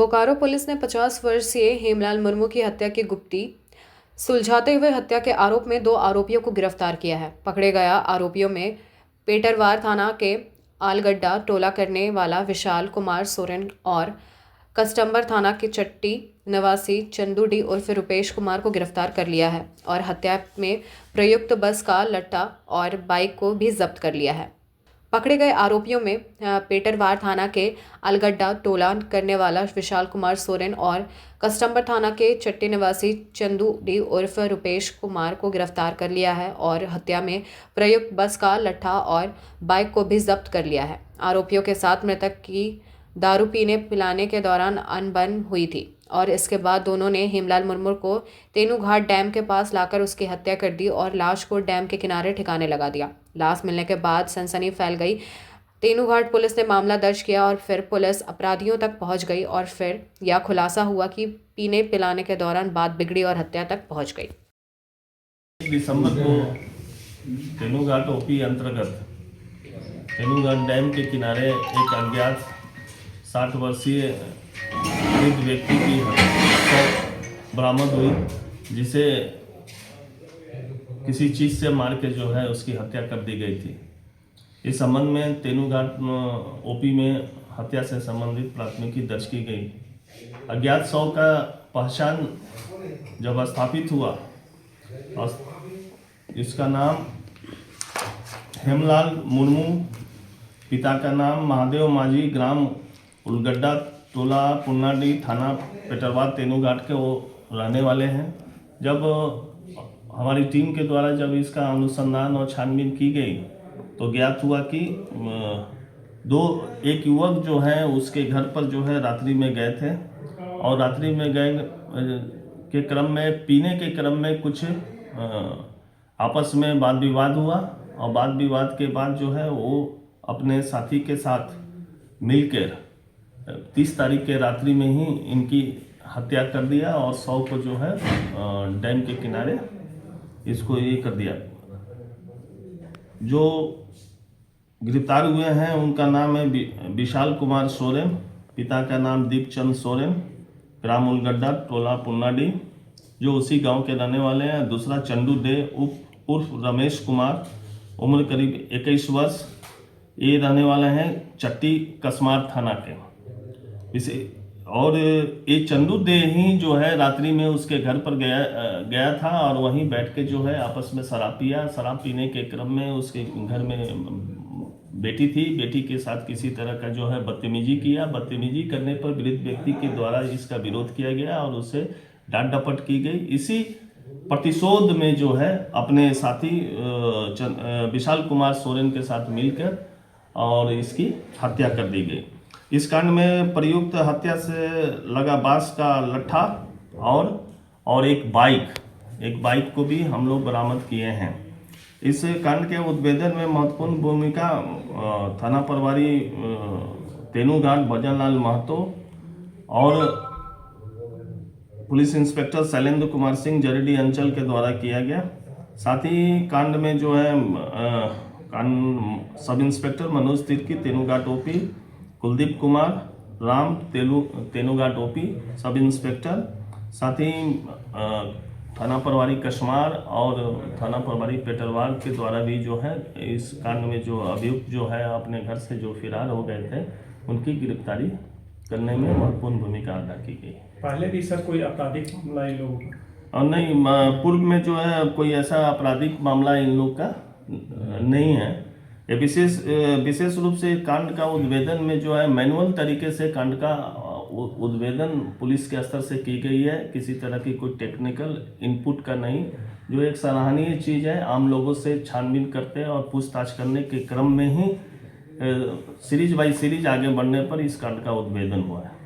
Bokaro police ने 50 वर्षीय हेमलाल मुर्मू की हत्या की गुप्ती सुलझाते हुए हत्या के आरोप में 2 आरोपियों को गिरफ्तार किया है। पकड़े गया आरोपियों में पेटरवार थाना के आलगड्डा टोला करने वाला विशाल कुमार सोरेन और कस्टम्बर थाना के चट्टी निवासी चंदू डी उर्फ रुपेश कुमार को गिरफ्तार कर लिया है और हत्या में प्रयुक्त बस का लट्टा और बाइक को भी जब्त कर लिया है। पकड़े गए आरोपियों में पेटरवार थाना के अलगड्डा टोला करने वाला विशाल कुमार सोरेन और कस्टम्बर थाना के चट्टी निवासी चंदू डी उर्फ रुपेश कुमार को गिरफ्तार कर लिया है और हत्या में प्रयुक्त बस का लट्ठा और बाइक को भी जब्त कर लिया है। आरोपियों के साथ मृतक की दारू पीने पिलाने के दौरान अनबन हुई थी और इसके बाद दोनों ने हेमलाल मुर्मू को तेनूघाट डैम के पास लाकर उसकी हत्या कर दी और लाश को डैम के किनारे ठिकाने लगा दिया। लाश मिलने के बाद सनसनी फैल गई। तेनूघाट पुलिस ने मामला दर्ज किया और फिर पुलिस अपराधियों तक पहुंच गई और फिर यह खुलासा हुआ कि पीने पिलाने के दौरान बात बिगड़ी और हत्या तक पहुंच गई। 1 दिसंबर को तेनूघाट ओपी अंतर्गत तेनूघाट डैम के किनारे एक अज्ञात 60 वर्षीय वृद्ध व्यक्ति की हत्या बरामद हुई, जिसे किसी चीज़ से मार के जो है उसकी हत्या कर दी गई थी। इस संबंध में तेनूघाट ओपी में हत्या से संबंधित प्राथमिकी दर्ज की गई। अज्ञात शव का पहचान जब स्थापित हुआ और इसका नाम हेमलाल मुर्मू, पिता का नाम महादेव माझी, ग्राम उलगड्डा, टोला पुन्नाडी, थाना पेटरवार, तेनूघाट के वो रहने वाले हैं। जब हमारी टीम के द्वारा जब इसका अनुसंधान और छानबीन की गई तो ज्ञात हुआ कि एक युवक जो है उसके घर पर जो है रात्रि में गए थे और रात्रि में गए के क्रम में पीने के क्रम में कुछ आपस में वाद विवाद हुआ और वाद विवाद के बाद जो है वो अपने साथी के साथ मिलकर 30 तारीख के रात्रि में ही इनकी हत्या कर दिया और शव को जो है डैम के किनारे इसको ये कर दिया। जो गिरफ्तार हुए हैं उनका नाम है विशाल कुमार सोरेन, पिता का नाम दीपचंद सोरेन, ग्राम उलगड्डा, टोला पुन्नाडी, जो उसी गांव के रहने वाले हैं। दूसरा चंदू डे उर्फ रमेश कुमार, उम्र करीब 21 वर्ष, ये रहने वाले हैं चट्टी कसमार थाना के। और ये चंदू दे ही जो है रात्रि में उसके घर पर गया था और वहीं बैठ के जो है आपस में शराब पिया। शराब पीने के क्रम में उसके घर में बेटी थी, बेटी के साथ किसी तरह का जो है बदतमीजी किया। बदतमीजी करने पर वृद्ध व्यक्ति के द्वारा इसका विरोध किया गया और उसे डांट डपट की गई। इसी प्रतिशोध में जो है अपने साथी विशाल कुमार सोरेन के साथ मिलकर और इसकी हत्या कर दी गई। इस कांड में प्रयुक्त हत्या से लगा बांस का लट्ठा और एक बाइक को भी हम लोग बरामद किए हैं। इस कांड के उद्भेदन में महत्वपूर्ण भूमिका थाना प्रभारी तेनूघाट भजनलाल महतो और पुलिस इंस्पेक्टर शैलेंद्र कुमार सिंह जरीडी अंचल के द्वारा किया गया। साथ ही कांड में जो है sub inspector Manoj Tirkey Tenughat OP, Kuldeep Kumar Ram Tenughat OP sub inspector, साथ ही थाना प्रभारी कस्मार और थाना प्रभारी पेटरवार के द्वारा भी जो है इस कांड में जो अभियुक्त जो है अपने घर से जो फरार हो गए थे उनकी गिरफ्तारी करने में महत्वपूर्ण भूमिका अदा की गई। पहले भी सर कोई आपराधिक मामला इन लोगों का? और नहीं, पूर्व में जो है कोई ऐसा आपराधिक मामला इन लोग का नहीं है। ये विशेष रूप से कांड का उद्भेदन में जो है मैनुअल तरीके से कांड का उद्भेदन पुलिस के स्तर से की गई है। किसी तरह की कोई टेक्निकल इनपुट का नहीं, जो एक सराहनीय चीज़ है। आम लोगों से छानबीन करते और पूछताछ करने के क्रम में ही सीरीज बाई सीरीज आगे बढ़ने पर इस कांड का उद्भेदन हुआ है।